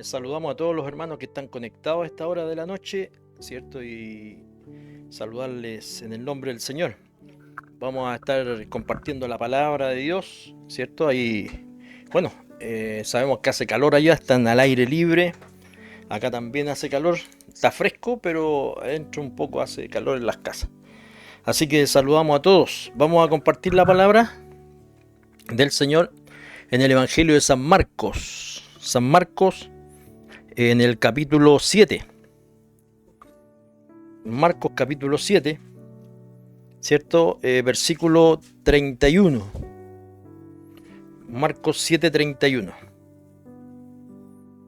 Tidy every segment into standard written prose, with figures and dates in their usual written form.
Saludamos a todos los hermanos que están conectados a esta hora de la noche, ¿cierto? Y saludarles en el nombre del Señor. Vamos a estar compartiendo la palabra de Dios, ¿cierto? Ahí, bueno, sabemos que hace calor allá, están al aire libre. Acá también hace calor, está fresco, pero adentro un poco hace calor en las casas. Así que saludamos a todos. Vamos a compartir la palabra del Señor en el Evangelio de San Marcos. San Marcos en el capítulo 7. Marcos capítulo 7, ¿cierto? Versículo 31. Marcos 7:31.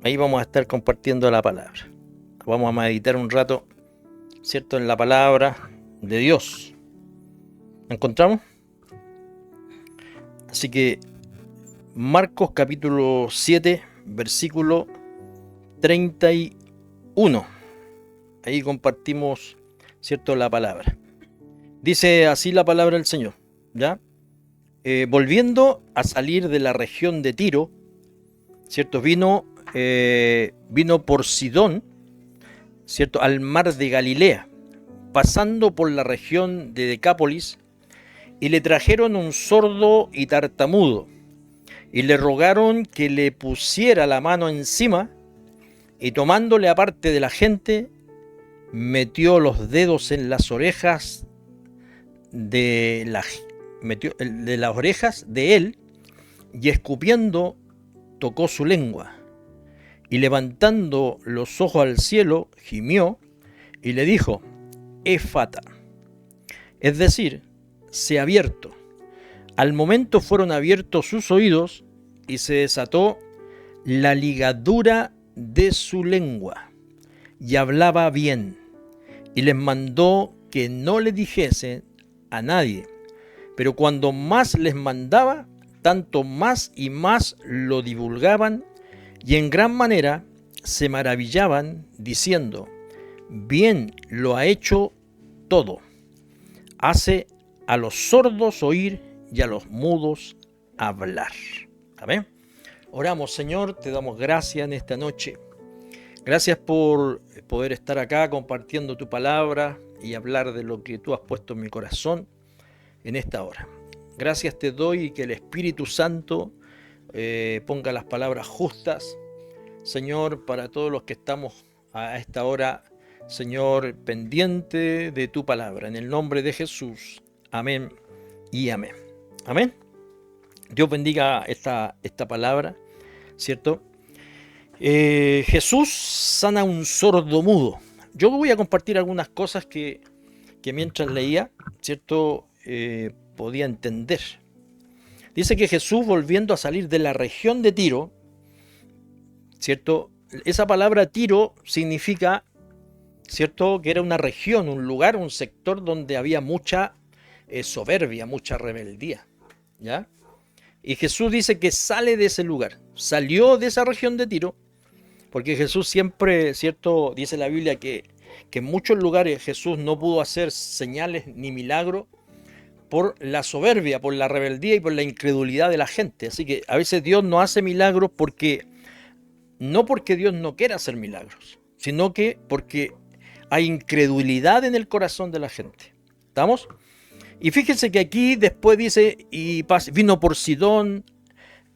Ahí vamos a estar compartiendo la palabra. Vamos a meditar un rato, ¿cierto? En la palabra de Dios. ¿La encontramos? Así que Marcos capítulo 7, versículo 31. Ahí compartimos, ¿cierto? La palabra. Dice así la palabra del Señor, ¿ya? Volviendo a salir de la región de Tiro, ¿cierto? Vino por Sidón, ¿cierto? Al mar de Galilea, pasando por la región de Decápolis, y le trajeron un sordo y tartamudo, y le rogaron que le pusiera la mano encima, y tomándole aparte de la gente, metió los dedos en las orejas de las orejas de él, y escupiendo tocó su lengua, y levantando los ojos al cielo, gimió, y le dijo: Efata, es decir, se ha abierto. Al momento fueron abiertos sus oídos, y se desató la ligadura de su lengua, y hablaba bien, y les mandó que no le dijesen a nadie, pero cuando más les mandaba, tanto más y más lo divulgaban, y en gran manera se maravillaban, diciendo: bien lo ha hecho todo. Hace a los sordos oír y a los mudos hablar. Amén. Oramos, Señor, te damos gracias en esta noche. Gracias por poder estar acá compartiendo tu palabra y hablar de lo que tú has puesto en mi corazón en esta hora. Gracias te doy y que el Espíritu Santo ponga las palabras justas, Señor, para todos los que estamos a esta hora, Señor, pendiente de tu palabra. En el nombre de Jesús. Amén y amén. Amén. Dios bendiga esta palabra, ¿cierto? Jesús sana a un sordo mudo. Yo voy a compartir algunas cosas que mientras leía, ¿cierto? Podía entender. Dice que Jesús, volviendo a salir de la región de Tiro, ¿cierto? Esa palabra Tiro significa, ¿cierto?, que era una región, un lugar, un sector donde había mucha soberbia, mucha rebeldía, ¿ya? Y Jesús dice que sale de ese lugar, salió de esa región de Tiro, porque Jesús siempre, ¿cierto?, dice la Biblia que en muchos lugares Jesús no pudo hacer señales ni milagros por la soberbia, por la rebeldía y por la incredulidad de la gente. Así que a veces Dios no hace milagros no porque Dios no quiera hacer milagros, sino que porque hay incredulidad en el corazón de la gente. ¿Estamos? Y fíjense que aquí después dice, y vino por Sidón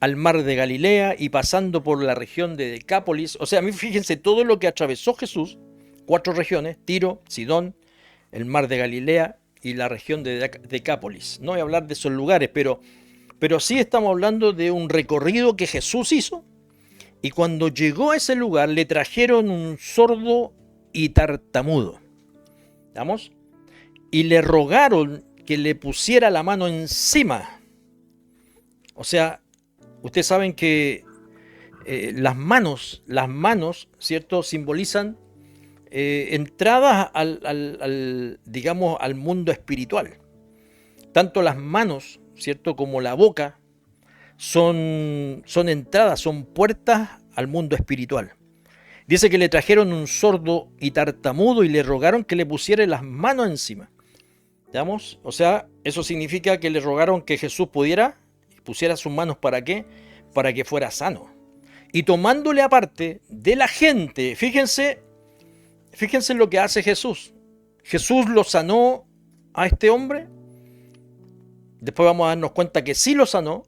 al mar de Galilea y pasando por la región de Decápolis. O sea, fíjense todo lo que atravesó Jesús, 4 regiones: Tiro, Sidón, el mar de Galilea y la región de Decápolis. No voy a hablar de esos lugares, pero sí estamos hablando de un recorrido que Jesús hizo. Y cuando llegó a ese lugar le trajeron un sordo y tartamudo. ¿Estamos? Y le rogaron que le pusiera la mano encima. O sea, ustedes saben que las manos, ¿cierto?, simbolizan entradas digamos, al mundo espiritual. Tanto las manos, ¿cierto?, como la boca son entradas, son puertas al mundo espiritual. Dice que le trajeron un sordo y tartamudo y le rogaron que le pusiera las manos encima. ¿Veamos? O sea, eso significa que le rogaron que Jesús pusiera sus manos, ¿para qué? Para que fuera sano. y tomándole aparte de la gente, fíjense lo que hace Jesús. Jesús lo sanó a este hombre. Después vamos a darnos cuenta que sí lo sanó,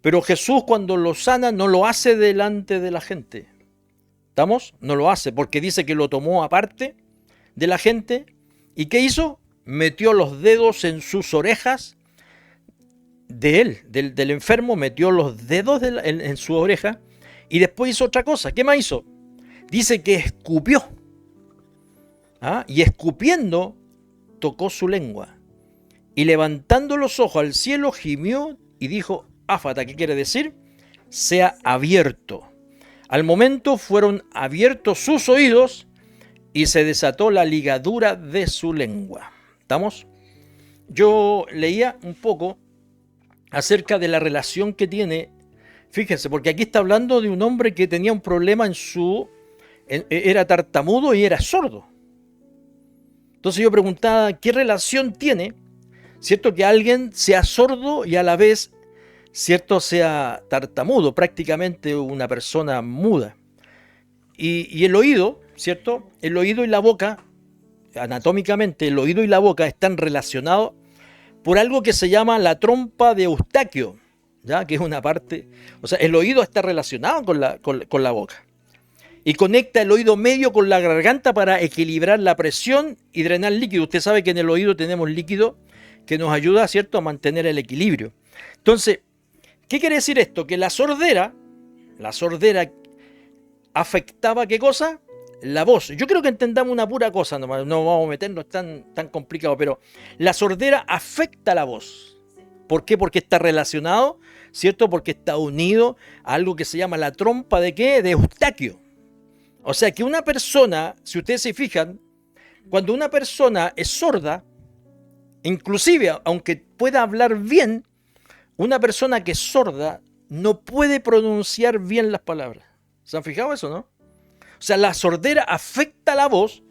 pero Jesús cuando lo sana no lo hace delante de la gente. ¿Estamos? No lo hace porque dice que lo tomó aparte de la gente. ¿Y qué hizo? Metió los dedos en sus orejas de él, del enfermo, metió los dedos en su oreja y después hizo otra cosa. ¿Qué más hizo? Dice que escupió. Y escupiendo tocó su lengua y levantando los ojos al cielo gimió y dijo, áfata, ¿qué quiere decir? Sea abierto. Al momento fueron abiertos sus oídos y se desató la ligadura de su lengua. ¿Estamos? Yo leía un poco acerca de la relación que tiene, fíjense, porque aquí está hablando de un hombre que tenía un problema era tartamudo y era sordo. Entonces yo preguntaba, ¿qué relación tiene, cierto, que alguien sea sordo y a la vez, cierto, sea tartamudo, prácticamente una persona muda? Y el oído, cierto, el oído y la boca, anatómicamente el oído y la boca están relacionados por algo que se llama la trompa de Eustaquio, ¿ya? Que es una parte, o sea, el oído está relacionado con la boca. Y conecta el oído medio con la garganta para equilibrar la presión y drenar líquido. Usted sabe que en el oído tenemos líquido que nos ayuda, ¿cierto?, a mantener el equilibrio. Entonces, ¿qué quiere decir esto? Que la sordera afectaba, ¿qué cosa? La voz. Yo creo que entendamos una pura cosa, no vamos a meternos tan complicado, pero la sordera afecta la voz. ¿Por qué? Porque está relacionado, ¿cierto? Porque está unido a algo que se llama la trompa de ¿qué? De Eustaquio. O sea que una persona, si ustedes se fijan, cuando una persona es sorda, inclusive aunque pueda hablar bien, una persona que es sorda no puede pronunciar bien las palabras. ¿Se han fijado eso, no? O sea, la sordera afecta la voz.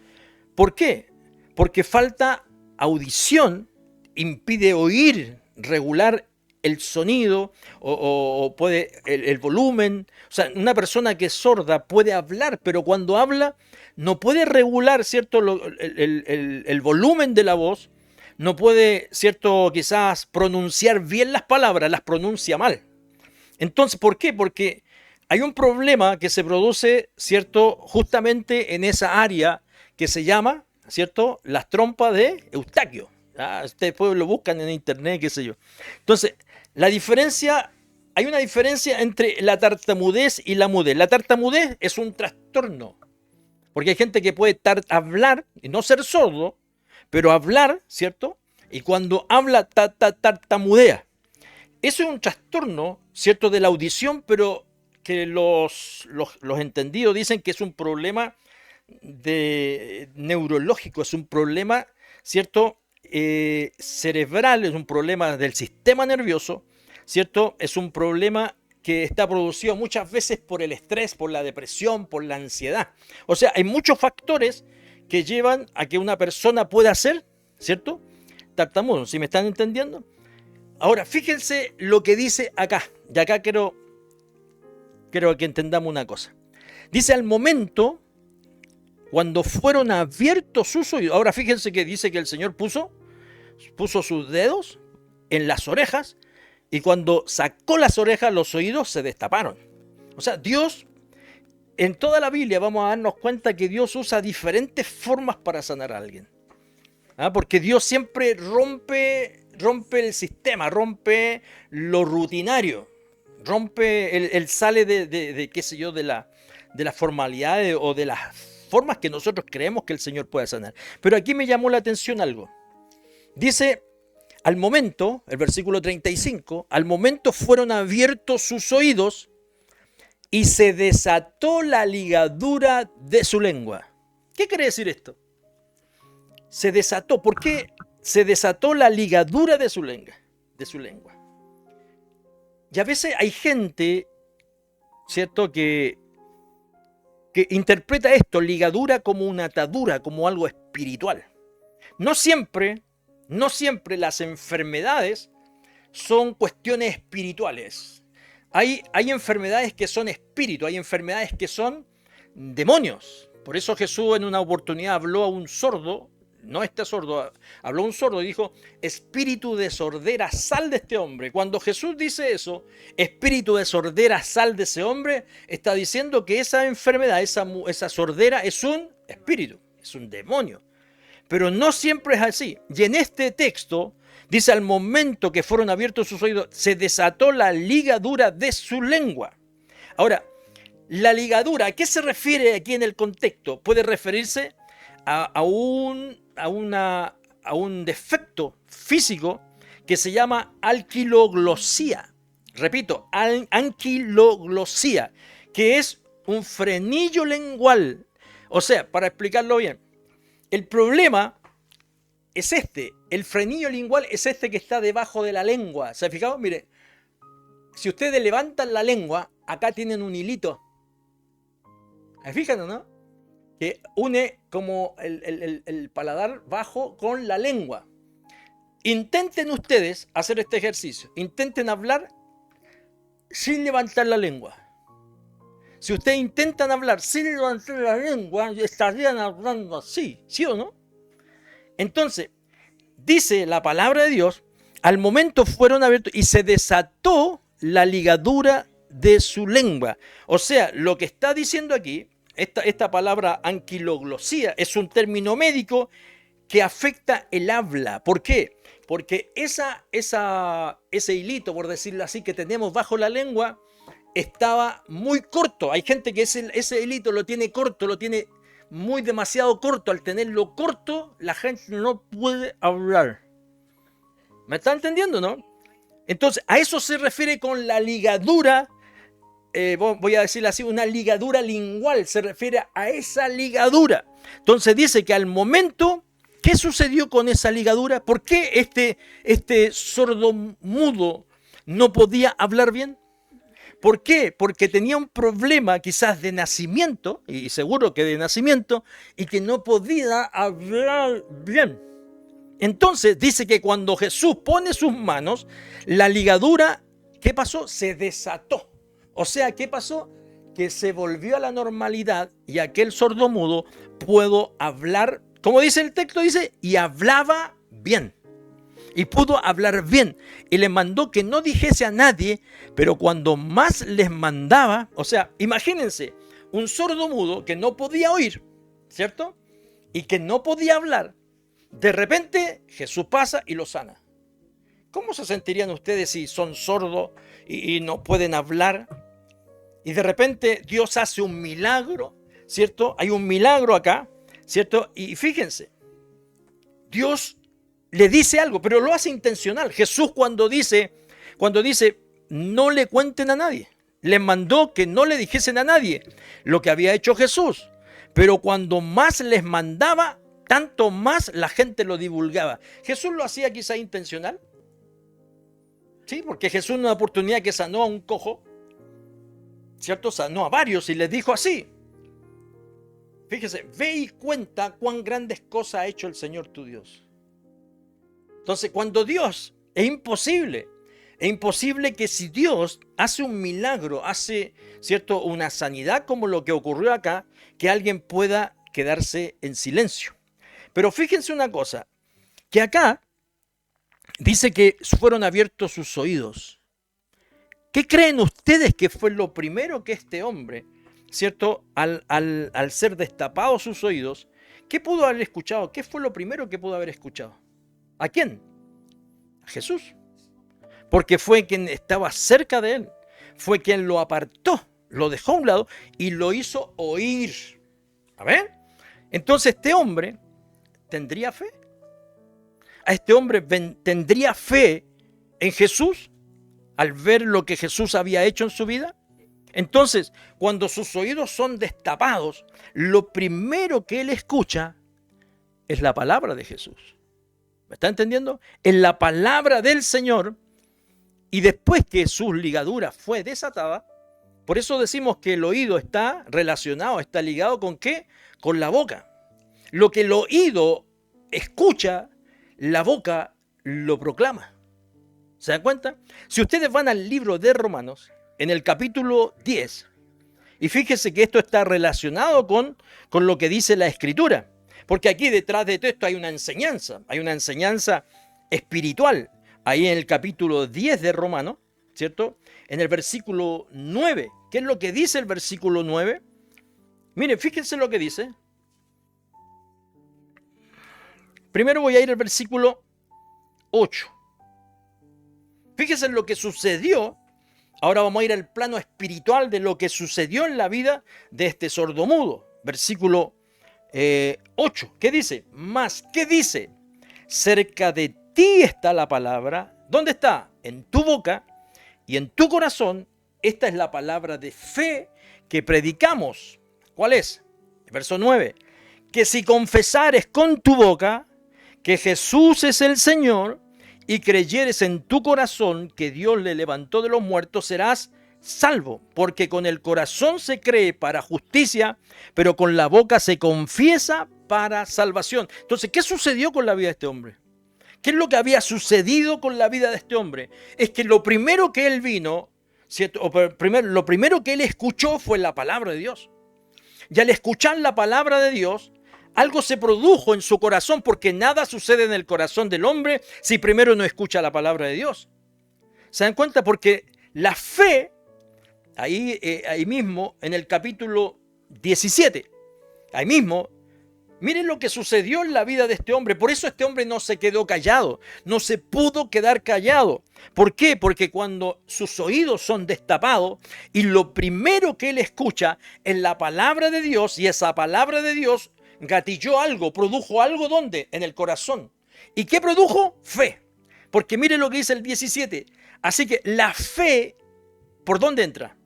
¿Por qué? Porque falta audición, impide oír regular el sonido o puede el volumen. O sea, una persona que es sorda puede hablar, pero cuando habla no puede regular, ¿cierto?, el volumen de la voz, no puede, ¿cierto?, quizás pronunciar bien las palabras, las pronuncia mal. Entonces, ¿por qué? Porque hay un problema que se produce, ¿cierto?, justamente en esa área que se llama, ¿cierto?, las trompas de Eustaquio. Ustedes lo buscan en internet, qué sé yo. Entonces, hay una diferencia entre la tartamudez y la mudez. La tartamudez es un trastorno, porque hay gente que puede hablar y no ser sordo, pero hablar, ¿cierto? Y cuando habla, tartamudea. Eso es un trastorno, ¿cierto?, de la audición, pero que los entendidos dicen que es un problema neurológico, es un problema, ¿cierto?, cerebral, es un problema del sistema nervioso, ¿cierto? Es un problema que está producido muchas veces por el estrés, por la depresión, por la ansiedad. O sea, hay muchos factores que llevan a que una persona pueda ser, ¿cierto?, tartamudo. ¿Sí me están entendiendo? Ahora, fíjense lo que dice acá. Y acá quiero que entendamos una cosa. Dice, al momento, cuando fueron abiertos sus oídos. Ahora, fíjense que dice que el Señor puso sus dedos en las orejas y cuando sacó las orejas, los oídos se destaparon. O sea, Dios, en toda la Biblia vamos a darnos cuenta que Dios usa diferentes formas para sanar a alguien. Porque Dios siempre rompe el sistema, rompe lo rutinario, rompe sale de qué sé yo, de las formalidades o de las formas que nosotros creemos que el Señor puede sanar. Pero aquí me llamó la atención algo. Dice, al momento, el versículo 35, al momento fueron abiertos sus oídos y se desató la ligadura de su lengua. ¿Qué quiere decir esto? Se desató. ¿Por qué se desató la ligadura de su lengua? Y a veces hay gente, ¿cierto?, que interpreta esto, ligadura, como una atadura, como algo espiritual. No siempre las enfermedades son cuestiones espirituales. Hay enfermedades que son espíritus, hay enfermedades que son demonios. Por eso Jesús en una oportunidad habló a un sordo, no este sordo, habló a un sordo y dijo, espíritu de sordera, sal de este hombre. Cuando Jesús dice eso, espíritu de sordera, sal de ese hombre, está diciendo que esa enfermedad, esa sordera es un espíritu, es un demonio. Pero no siempre es así. Y en este texto dice, al momento que fueron abiertos sus oídos, se desató la ligadura de su lengua. Ahora, la ligadura, ¿a qué se refiere aquí en el contexto? Puede referirse a un defecto físico que se llama anquiloglosía. Repito, anquiloglosía, que es un frenillo lengual. O sea, para explicarlo bien, el problema es el frenillo lingual es este que está debajo de la lengua. ¿Se han fijado? Mire, si ustedes levantan la lengua, acá tienen un hilito. ¿Se fijan o no? Que une como el paladar bajo con la lengua. Intenten ustedes hacer este ejercicio. Intenten hablar sin levantar la lengua. Si ustedes intentan hablar sin levantar la lengua, estarían hablando así, ¿sí o no? Entonces, dice la palabra de Dios, al momento fueron abiertos y se desató la ligadura de su lengua. O sea, lo que está diciendo aquí, esta palabra anquiloglosía, es un término médico que afecta el habla. ¿Por qué? Porque ese hilito, por decirlo así, que tenemos bajo la lengua, estaba muy corto. Hay gente que ese hilito lo tiene corto, lo tiene demasiado corto. Al tenerlo corto, la gente no puede hablar. ¿Me está entendiendo, no? Entonces, a eso se refiere con la ligadura, voy a decirlo así, una ligadura lingual, se refiere a esa ligadura. Entonces dice que al momento, ¿qué sucedió con esa ligadura? ¿Por qué este sordo mudo no podía hablar bien? ¿Por qué? Porque tenía un problema quizás de nacimiento, y seguro que de nacimiento, y que no podía hablar bien. Entonces dice que cuando Jesús pone sus manos, la ligadura, ¿qué pasó? Se desató. O sea, ¿qué pasó? Que se volvió a la normalidad y aquel sordomudo pudo hablar, como dice el texto, dice, y hablaba bien. Y pudo hablar bien. Y le mandó que no dijese a nadie, pero cuando más les mandaba, o sea, imagínense, un sordomudo que no podía oír, ¿cierto? Y que no podía hablar. De repente Jesús pasa y lo sana. ¿Cómo se sentirían ustedes si son sordos y no pueden hablar? Y de repente Dios hace un milagro, ¿cierto? Hay un milagro acá, ¿cierto? Y fíjense, Dios le dice algo, pero lo hace intencional. Jesús cuando dice, no le cuenten a nadie, les mandó que no le dijesen a nadie lo que había hecho Jesús. Pero cuando más les mandaba, tanto más la gente lo divulgaba. ¿Jesús lo hacía quizá intencional? Sí, porque Jesús en una oportunidad que sanó a un cojo, ¿cierto? Sanó a varios y les dijo así. Fíjese, ve y cuenta cuán grandes cosas ha hecho el Señor tu Dios. Entonces, cuando Dios, es imposible que si Dios hace un milagro, hace, ¿cierto?, una sanidad como lo que ocurrió acá, que alguien pueda quedarse en silencio. Pero fíjense una cosa, que acá dice que fueron abiertos sus oídos. ¿Qué creen ustedes que fue lo primero que este hombre, ¿cierto?, al ser destapados sus oídos, ¿qué pudo haber escuchado? ¿Qué fue lo primero que pudo haber escuchado? ¿A quién? A Jesús. Porque fue quien estaba cerca de él. Fue quien lo apartó, lo dejó a un lado y lo hizo oír. A ver. Entonces este hombre tendría fe. A este hombre tendría fe en Jesús al ver lo que Jesús había hecho en su vida. Entonces, cuando sus oídos son destapados, lo primero que él escucha es la palabra de Jesús. ¿Me está entendiendo? En la palabra del Señor, y después que su ligadura fue desatada, por eso decimos que el oído está relacionado, está ligado ¿con qué? Con la boca. Lo que el oído escucha, la boca lo proclama. ¿Se dan cuenta? Si ustedes van al libro de Romanos, en el capítulo 10. Y fíjese que esto está relacionado con lo que dice la Escritura. Porque aquí detrás de todo esto hay una enseñanza espiritual. Ahí en el capítulo 10 de Romanos, ¿cierto? En el versículo 9. ¿Qué es lo que dice el versículo 9? Mire, fíjense lo que dice. Primero voy a ir al versículo 8. Fíjense en lo que sucedió. Ahora vamos a ir al plano espiritual de lo que sucedió en la vida de este sordomudo. Versículo 8. ¿Qué dice? Más, ¿qué dice? Cerca de ti está la palabra. ¿Dónde está? En tu boca y en tu corazón. Esta es la palabra de fe que predicamos. ¿Cuál es? Verso 9. Que si confesares con tu boca que Jesús es el Señor y creyeres en tu corazón que Dios le levantó de los muertos, serás salvo. Porque con el corazón se cree para justicia, pero con la boca se confiesa para salvación. Entonces, ¿qué sucedió con la vida de este hombre? ¿Qué es lo que había sucedido con la vida de este hombre? Es que lo primero que él vino, ¿cierto? Lo primero que él escuchó fue la palabra de Dios. Y al escuchar la palabra de Dios, algo se produjo en su corazón, porque nada sucede en el corazón del hombre si primero no escucha la palabra de Dios. ¿Se dan cuenta? Porque la fe, ahí mismo, en el capítulo 17, ahí mismo, miren lo que sucedió en la vida de este hombre. Por eso este hombre no se quedó callado, no se pudo quedar callado. ¿Por qué? Porque cuando sus oídos son destapados y lo primero que él escucha es la palabra de Dios, y esa palabra de Dios gatilló algo, produjo algo, ¿dónde? En el corazón. ¿Y qué produjo? Fe. Porque mire lo que dice el 17. Así que la fe, ¿por dónde entra?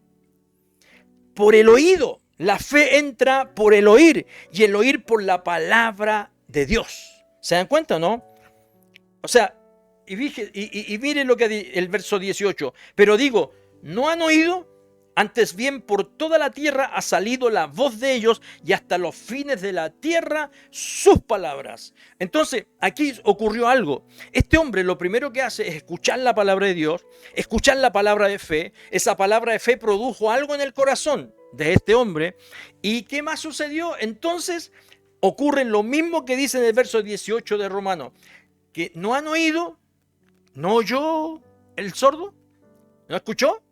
Por el oído. La fe entra por el oír, y el oír por la palabra de Dios. ¿Se dan cuenta o no? O sea, y mire lo que el verso 18. Pero digo, ¿no han oído? Antes bien, por toda la tierra ha salido la voz de ellos, y hasta los fines de la tierra sus palabras. Entonces, aquí ocurrió algo. Este hombre lo primero que hace es escuchar la palabra de Dios, escuchar la palabra de fe. Esa palabra de fe produjo algo en el corazón de este hombre. ¿Y qué más sucedió? Entonces, ocurre lo mismo que dice en el verso 18 de Romanos, que no han oído, no oyó el sordo, no escuchó.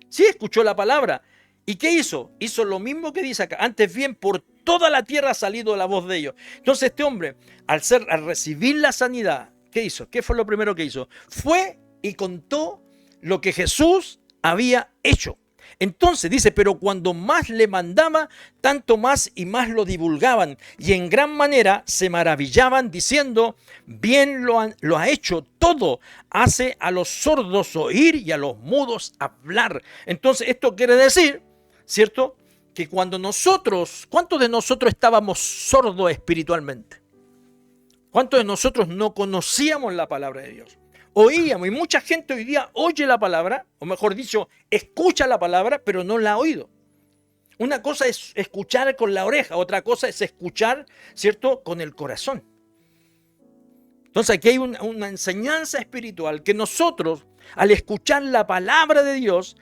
Sí, escuchó la palabra. ¿Y qué hizo? Hizo lo mismo que dice acá. Antes bien, por toda la tierra ha salido la voz de ellos. Entonces este hombre, al recibir la sanidad, ¿qué hizo? ¿Qué fue lo primero que hizo? Fue y contó lo que Jesús había hecho. Entonces dice, pero cuando más le mandaba, tanto más y más lo divulgaban, y en gran manera se maravillaban diciendo, bien lo ha hecho todo, hace a los sordos oír y a los mudos hablar. Entonces esto quiere decir, ¿cierto? Que cuando nosotros, ¿cuántos de nosotros estábamos sordos espiritualmente? ¿Cuántos de nosotros no conocíamos la palabra de Dios? Oíamos, y mucha gente hoy día oye la palabra, o mejor dicho, escucha la palabra, pero no la ha oído. Una cosa es escuchar con la oreja, otra cosa es escuchar, ¿cierto?, con el corazón. Entonces aquí hay una enseñanza espiritual que nosotros, al escuchar la palabra de Dios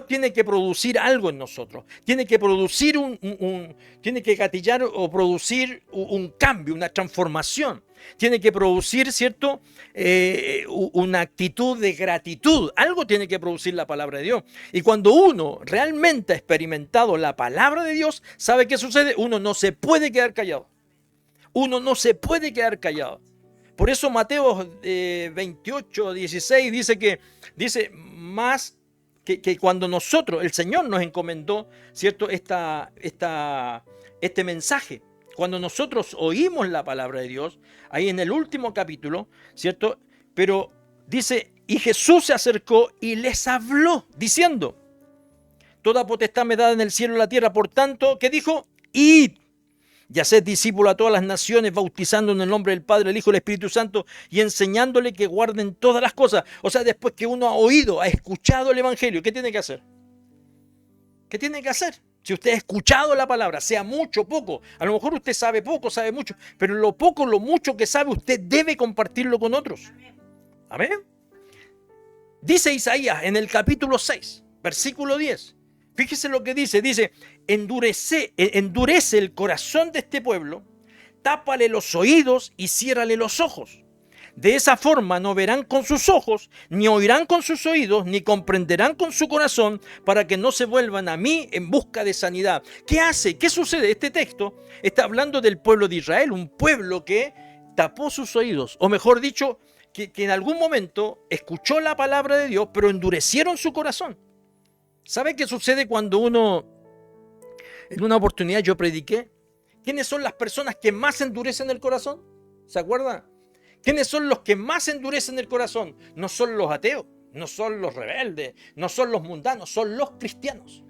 tiene que producir algo en nosotros. Tiene que producir tiene que gatillar o producir un cambio, una transformación. Tiene que producir, ¿cierto?, una actitud de gratitud. Algo tiene que producir la palabra de Dios. Y cuando uno realmente ha experimentado la palabra de Dios, ¿sabe qué sucede? Uno no se puede quedar callado. Uno no se puede quedar callado. Por eso Mateo 28, 16 dice más que cuando nosotros, el Señor nos encomendó, ¿cierto?, este mensaje. Cuando nosotros oímos la palabra de Dios, ahí en el último capítulo, ¿cierto? Pero dice, y Jesús se acercó y les habló, diciendo, toda potestad me da en el cielo y la tierra, por tanto, ¿qué dijo? Id y haced discípulos a todas las naciones, bautizando en el nombre del Padre, el Hijo y el Espíritu Santo, y enseñándole que guarden todas las cosas. O sea, después que uno ha oído, ha escuchado el Evangelio, ¿qué tiene que hacer? ¿Qué tiene que hacer? Si usted ha escuchado la palabra, sea mucho o poco, a lo mejor usted sabe poco, sabe mucho, pero lo poco, lo mucho que sabe, usted debe compartirlo con otros. Amén. Dice Isaías en el capítulo 6, Versículo 10. Fíjese lo que dice. Dice, endurece el corazón de este pueblo, tápale los oídos y ciérrale los ojos. De esa forma no verán con sus ojos, ni oirán con sus oídos, ni comprenderán con su corazón, para que no se vuelvan a mí en busca de sanidad. ¿Qué hace? ¿Qué sucede? Este texto está hablando del pueblo de Israel, un pueblo que tapó sus oídos, o mejor dicho, que en algún momento escuchó la palabra de Dios, pero endurecieron su corazón. ¿Sabe qué sucede cuando en una oportunidad yo prediqué? ¿Quiénes son las personas que más endurecen el corazón? ¿Se acuerdan? ¿Quiénes son los que más endurecen el corazón? No son los ateos, no son los rebeldes, no son los mundanos, son los cristianos.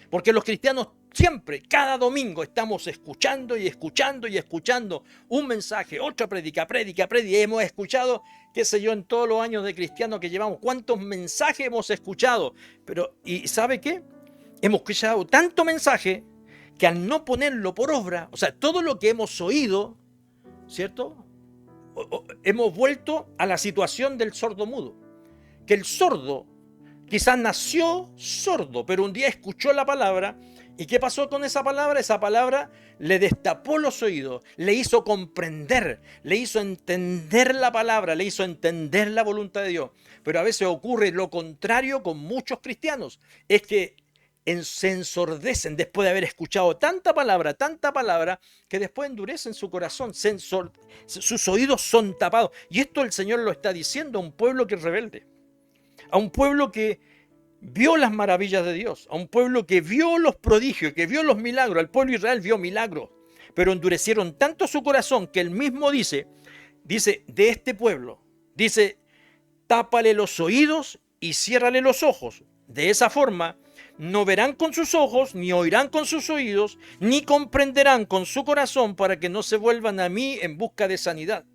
Porque los cristianos siempre, cada domingo, estamos escuchando y escuchando y escuchando un mensaje, otra prédica. Hemos escuchado, qué sé yo, en todos los años de cristianos que llevamos, cuántos mensajes hemos escuchado. Pero, ¿y sabe qué? Hemos escuchado tanto mensaje que al no ponerlo por obra, o sea, todo lo que hemos oído, ¿cierto? Hemos vuelto a la situación del sordo mudo. Que el sordo quizás nació sordo, pero un día escuchó la palabra. ¿Y qué pasó con esa palabra? Esa palabra le destapó los oídos, le hizo comprender, le hizo entender la palabra, le hizo entender la voluntad de Dios. Pero a veces ocurre lo contrario con muchos cristianos. Es que se ensordecen después de haber escuchado tanta palabra, que después endurecen su corazón, sus oídos son tapados. Y esto el Señor lo está diciendo a un pueblo que es rebelde, a un pueblo que vio las maravillas de Dios, a un pueblo que vio los prodigios, que vio los milagros. El pueblo de Israel vio milagros, pero endurecieron tanto su corazón que él mismo dice de este pueblo, dice, tápale los oídos y ciérrale los ojos. De esa forma no verán con sus ojos, ni oirán con sus oídos, ni comprenderán con su corazón, para que no se vuelvan a mí en busca de sanidad.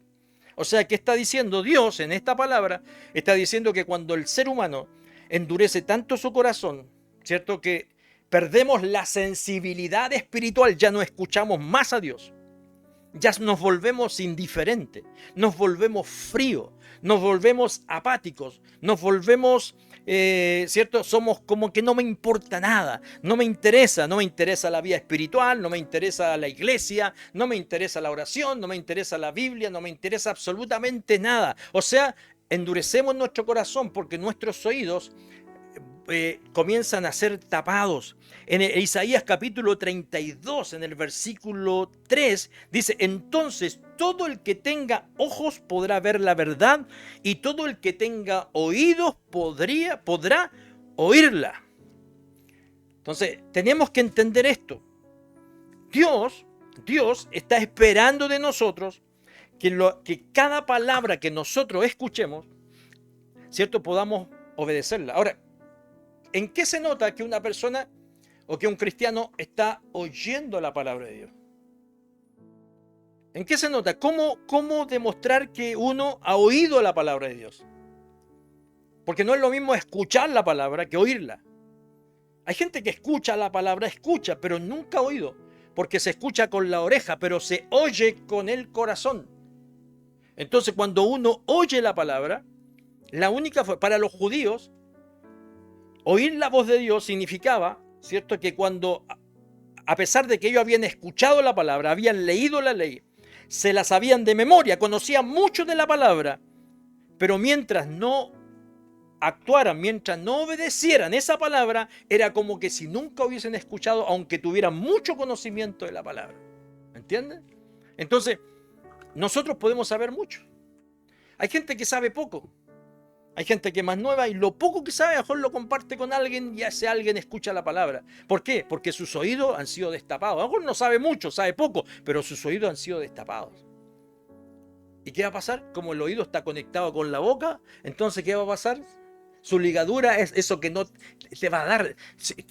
O sea, ¿qué está diciendo Dios en esta palabra? Está diciendo que cuando el ser humano endurece tanto su corazón, ¿cierto? Que perdemos la sensibilidad espiritual, ya no escuchamos más a Dios. Ya nos volvemos indiferentes, nos volvemos fríos, nos volvemos apáticos, nos volvemos, ¿cierto? Somos como que no me importa nada, no me interesa la vida espiritual, no me interesa la iglesia, no me interesa la oración, no me interesa la Biblia, no me interesa absolutamente nada. O sea, endurecemos nuestro corazón porque nuestros oídos comienzan a ser tapados. En Isaías capítulo 32, en el versículo 3, dice, entonces todo el que tenga ojos podrá ver la verdad, y todo el que tenga oídos podrá oírla. Entonces, tenemos que entender esto. Dios está esperando de nosotros que cada palabra que nosotros escuchemos, ¿cierto?, podamos obedecerla. Ahora, ¿en qué se nota que una persona o que un cristiano está oyendo la palabra de Dios? ¿En qué se nota? ¿Cómo demostrar que uno ha oído la palabra de Dios? Porque no es lo mismo escuchar la palabra que oírla. Hay gente que escucha la palabra, pero nunca ha oído. Porque se escucha con la oreja, pero se oye con el corazón. Entonces, cuando uno oye la palabra, la única forma, para los judíos, oír la voz de Dios significaba, ¿cierto?, que cuando, a pesar de que ellos habían escuchado la palabra, habían leído la ley, se la sabían de memoria, conocían mucho de la palabra, pero mientras no actuaran, mientras no obedecieran esa palabra, era como que si nunca hubiesen escuchado, aunque tuvieran mucho conocimiento de la palabra. ¿Entienden? Entonces, nosotros podemos saber mucho. Hay gente que sabe poco. Hay gente que es más nueva y lo poco que sabe, a lo mejor lo comparte con alguien y ese alguien escucha la palabra. ¿Por qué? Porque sus oídos han sido destapados. A lo mejor no sabe mucho, sabe poco, pero sus oídos han sido destapados. ¿Y qué va a pasar? Como el oído está conectado con la boca, entonces ¿qué va a pasar? Su ligadura es eso que no te va a dar.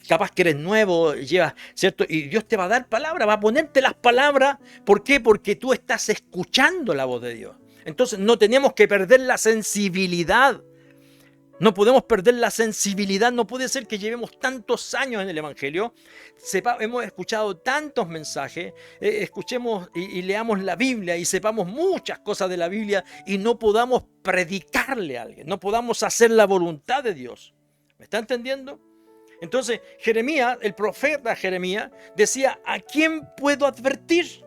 Capaz que eres nuevo, llevas, ¿cierto? Y Dios te va a dar palabras, va a ponerte las palabras. ¿Por qué? Porque tú estás escuchando la voz de Dios. Entonces no tenemos que perder la sensibilidad. No podemos perder la sensibilidad. No puede ser que llevemos tantos años en el Evangelio, hemos escuchado tantos mensajes, escuchemos y leamos la Biblia y sepamos muchas cosas de la Biblia y no podamos predicarle a alguien, no podamos hacer la voluntad de Dios. ¿Me está entendiendo? Entonces Jeremías, el profeta Jeremías, decía, ¿a quién puedo advertir?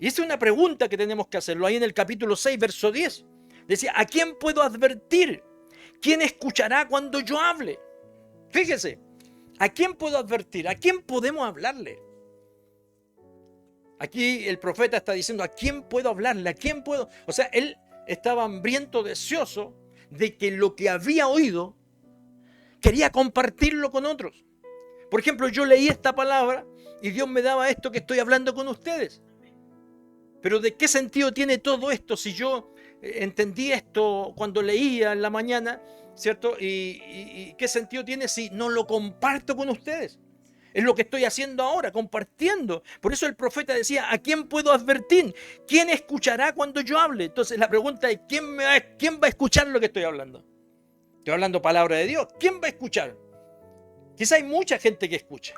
Y esa es una pregunta que tenemos que hacerlo ahí en el capítulo 6, verso 10. Decía, ¿a quién puedo advertir? ¿Quién escuchará cuando yo hable? Fíjese, ¿a quién puedo advertir? ¿A quién podemos hablarle? Aquí el profeta está diciendo, ¿a quién puedo hablarle? ¿A quién puedo? O sea, él estaba hambriento, deseoso de que lo que había oído quería compartirlo con otros. Por ejemplo, yo leí esta palabra y Dios me daba esto que estoy hablando con ustedes. Pero ¿de qué sentido tiene todo esto si yo entendí esto cuando leía en la mañana, ¿cierto? ¿Y qué sentido tiene si no lo comparto con ustedes? Es lo que estoy haciendo ahora, compartiendo. Por eso el profeta decía, ¿a quién puedo advertir? ¿Quién escuchará cuando yo hable? Entonces la pregunta es, ¿quién va a escuchar lo que estoy hablando? Estoy hablando palabra de Dios. ¿Quién va a escuchar? Quizá hay mucha gente que escucha.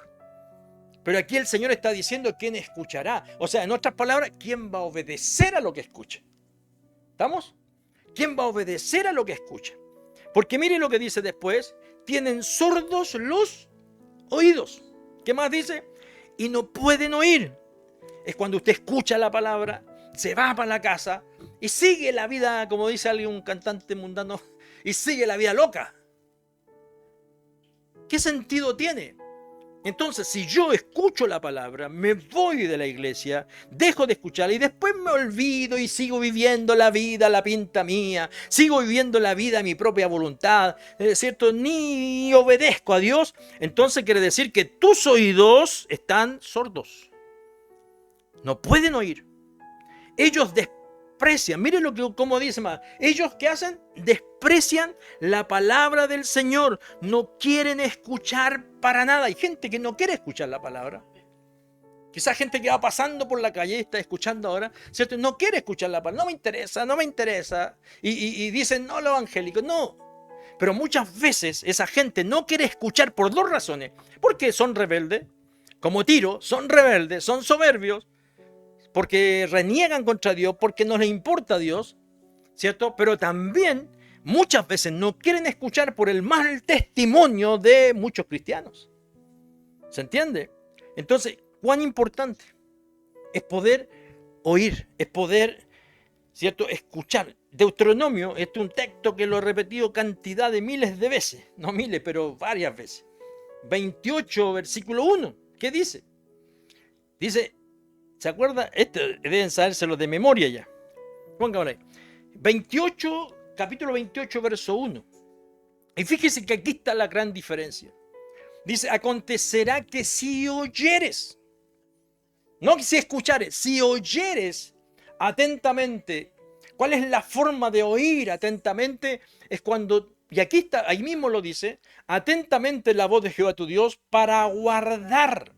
Pero aquí el Señor está diciendo quién escuchará. O sea, en otras palabras, ¿quién va a obedecer a lo que escucha? ¿Estamos? ¿Quién va a obedecer a lo que escucha? Porque mire lo que dice después. Tienen sordos los oídos. ¿Qué más dice? Y no pueden oír. Es cuando usted escucha la palabra, se va para la casa y sigue la vida, como dice alguien, un cantante mundano, y sigue la vida loca. ¿Qué sentido tiene? Entonces, si yo escucho la palabra, me voy de la iglesia, dejo de escucharla y después me olvido y sigo viviendo la vida, la pinta mía, sigo viviendo la vida a mi propia voluntad, ¿cierto? Ni obedezco a Dios, entonces quiere decir que tus oídos están sordos. No pueden oír. Ellos desprecian, miren lo que como dice más, ellos ¿qué hacen? Desprecian la palabra del Señor, no quieren escuchar para nada. Hay gente que no quiere escuchar la palabra. Quizás gente que va pasando por la calle, está escuchando ahora, ¿cierto? No quiere escuchar la palabra, no me interesa, no me interesa. Y dicen, no, lo evangélico, no. Pero muchas veces esa gente no quiere escuchar por dos razones. Porque son rebeldes, como Tiro, son rebeldes, son soberbios, porque reniegan contra Dios, porque no les importa a Dios, ¿cierto? Pero también muchas veces no quieren escuchar por el mal testimonio de muchos cristianos. ¿Se entiende? Entonces, cuán importante es poder oír, es poder, ¿cierto?, escuchar. Deuteronomio, este es un texto que lo he repetido cantidad de miles de veces, no miles, pero varias veces. 28, versículo 1, ¿qué dice? Dice, ¿se acuerda? Deben sabérselo de memoria ya. Pónganlo ahí. 28, capítulo 28, verso 1. Y fíjese que aquí está la gran diferencia. Dice, acontecerá que si oyeres, no si escuchares, si oyeres atentamente. ¿Cuál es la forma de oír atentamente? Es cuando, y aquí está, ahí mismo lo dice, atentamente la voz de Jehová tu Dios para guardar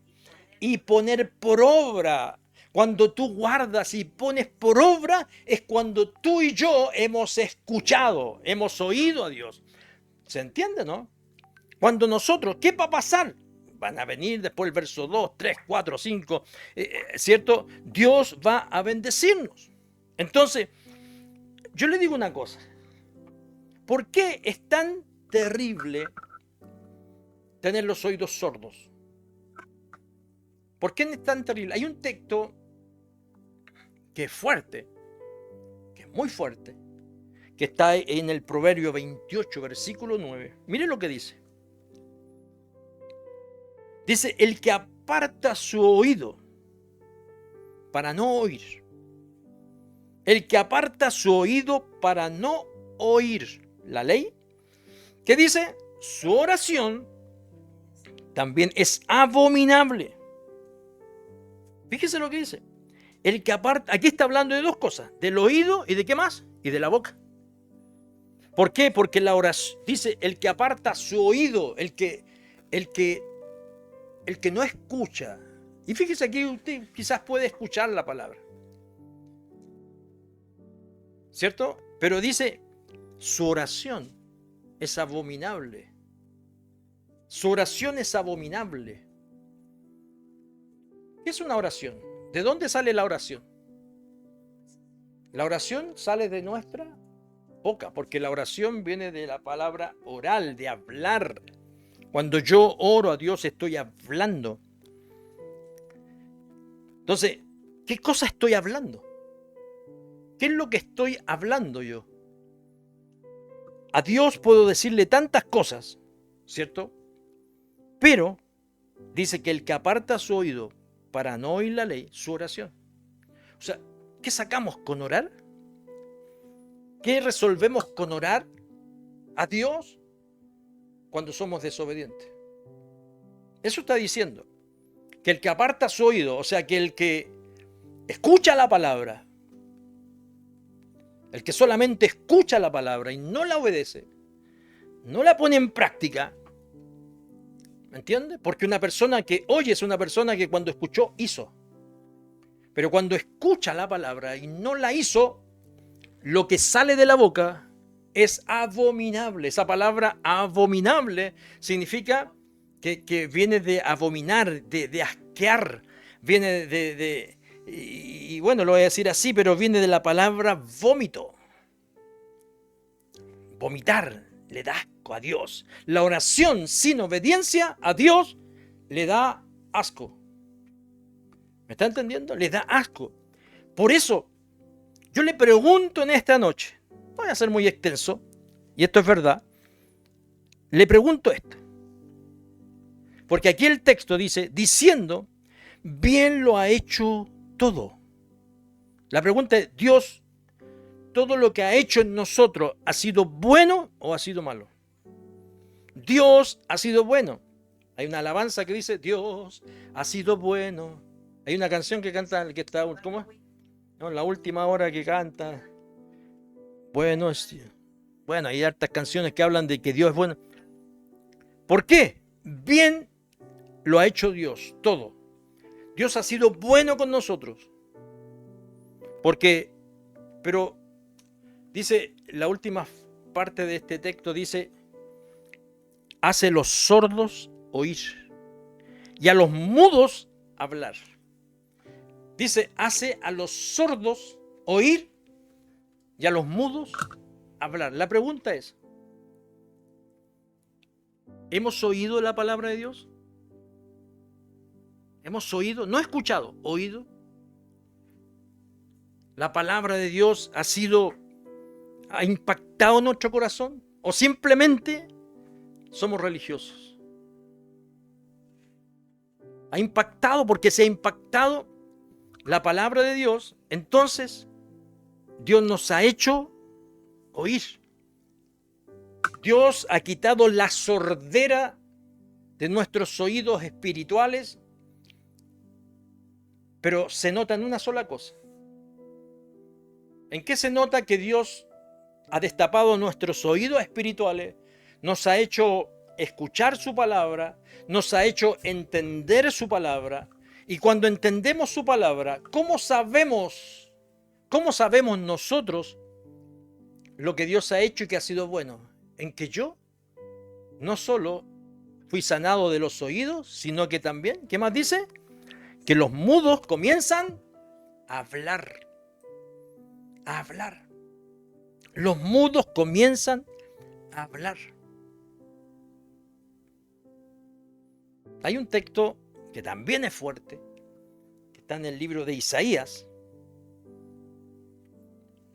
y poner por obra. Cuando tú guardas y pones por obra es cuando tú y yo hemos escuchado, hemos oído a Dios. ¿Se entiende, no? Cuando nosotros, ¿qué va a pasar? Van a venir después el verso 2, 3, 4, 5, ¿cierto? Dios va a bendecirnos. Entonces, yo le digo una cosa. ¿Por qué es tan terrible tener los oídos sordos? ¿Por qué es tan terrible? Hay un texto que es fuerte, que es muy fuerte, que está en el Proverbio 28, versículo 9. Mire lo que dice. Dice, el que aparta su oído para no oír. El que aparta su oído para no oír la ley. ¿Qué dice? Su oración también es abominable. Fíjese lo que dice. El que aparta, aquí está hablando de dos cosas, del oído y de qué más, y de la boca. ¿Por qué? Porque la oración, dice, el que aparta su oído, el que no escucha. Y fíjese aquí, usted quizás puede escuchar la palabra, ¿cierto? Pero dice, su oración es abominable. Su oración es abominable. ¿Qué es una oración? ¿De dónde sale la oración? La oración sale de nuestra boca, porque la oración viene de la palabra oral, de hablar. Cuando yo oro a Dios estoy hablando. Entonces, ¿qué cosa estoy hablando? ¿Qué es lo que estoy hablando yo? A Dios puedo decirle tantas cosas, ¿cierto? Pero dice que el que aparta su oído para no oír la ley, su oración. O sea, ¿qué sacamos con orar? ¿Qué resolvemos con orar a Dios cuando somos desobedientes? Eso está diciendo que el que aparta su oído, o sea, que el que escucha la palabra, el que solamente escucha la palabra y no la obedece, no la pone en práctica, ¿me entiendes? Porque una persona que oye es una persona que cuando escuchó hizo. Pero cuando escucha la palabra y no la hizo, lo que sale de la boca es abominable. Esa palabra abominable significa que viene de abominar, de asquear, viene y bueno, lo voy a decir así, pero viene de la palabra vómito. Vomitar le da asco a Dios. La oración sin obediencia a Dios le da asco. ¿Me está entendiendo? Le da asco. Por eso, yo le pregunto en esta noche, voy a ser muy extenso, y esto es verdad, le pregunto esto. Porque aquí el texto dice, diciendo, bien lo ha hecho todo. La pregunta es, Dios, ¿todo lo que ha hecho en nosotros ha sido bueno o ha sido malo? Dios ha sido bueno. Hay una alabanza que dice, Dios ha sido bueno. Hay una canción que canta el que está, ¿cómo es? No, la última hora que canta. Bueno, bueno, hay hartas canciones que hablan de que Dios es bueno. ¿Por qué? Bien lo ha hecho Dios, todo. Dios ha sido bueno con nosotros. Pero dice, la última parte de este texto dice, hace los sordos oír y a los mudos hablar. Dice, hace a los sordos oír y a los mudos hablar. La pregunta es, ¿hemos oído la palabra de Dios? ¿Hemos oído? No escuchado, oído. ¿La palabra de Dios ha impactado nuestro corazón? ¿O simplemente somos religiosos? Ha impactado, porque si ha impactado la palabra de Dios, entonces Dios nos ha hecho oír. Dios ha quitado la sordera de nuestros oídos espirituales, pero se nota en una sola cosa. ¿En qué se nota que Dios ha destapado nuestros oídos espirituales, nos ha hecho escuchar su palabra, nos ha hecho entender su palabra? Y cuando entendemos su palabra, ¿cómo sabemos nosotros lo que Dios ha hecho y que ha sido bueno? En que yo no solo fui sanado de los oídos, sino que también, ¿qué más dice? Que los mudos comienzan a hablar. A hablar. Los mudos comienzan a hablar. Hay un texto que también es fuerte, que está en el libro de Isaías.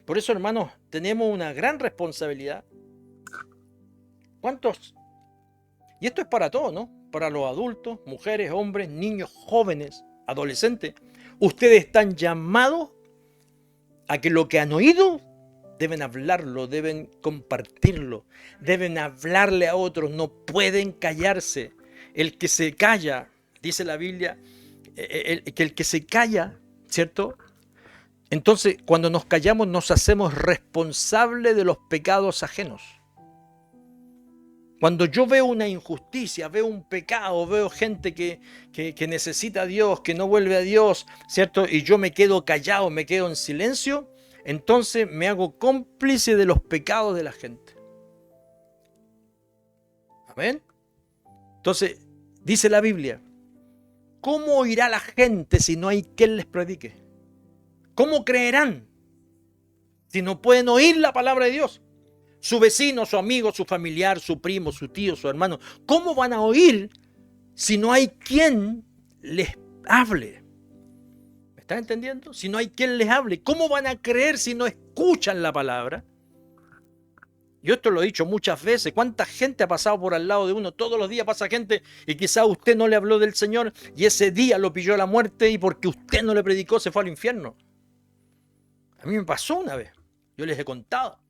Por eso, hermanos, tenemos una gran responsabilidad. ¿Cuántos? Y esto es para todos, ¿no? Para los adultos, mujeres, hombres, niños, jóvenes, adolescentes. Ustedes están llamados a que lo que han oído deben hablarlo, deben compartirlo, deben hablarle a otros, no pueden callarse. El que se calla, dice la Biblia, que el que se calla, ¿cierto? Entonces, cuando nos callamos, nos hacemos responsables de los pecados ajenos. Cuando yo veo una injusticia, veo un pecado, veo gente que necesita a Dios, que no vuelve a Dios, ¿cierto? Y yo me quedo callado, me quedo en silencio, entonces me hago cómplice de los pecados de la gente. ¿Amén? Entonces, dice la Biblia, ¿cómo oirá la gente si no hay quien les predique? ¿Cómo creerán si no pueden oír la palabra de Dios? Su vecino, su amigo, su familiar, su primo, su tío, su hermano. ¿Cómo van a oír si no hay quien les hable? ¿Me están entendiendo? Si no hay quien les hable, ¿cómo van a creer si no escuchan la palabra? Yo esto lo he dicho muchas veces. ¿Cuánta gente ha pasado por al lado de uno? Todos los días pasa gente y quizá usted no le habló del Señor y ese día lo pilló la muerte y porque usted no le predicó se fue al infierno. A mí me pasó una vez. Yo les he contado.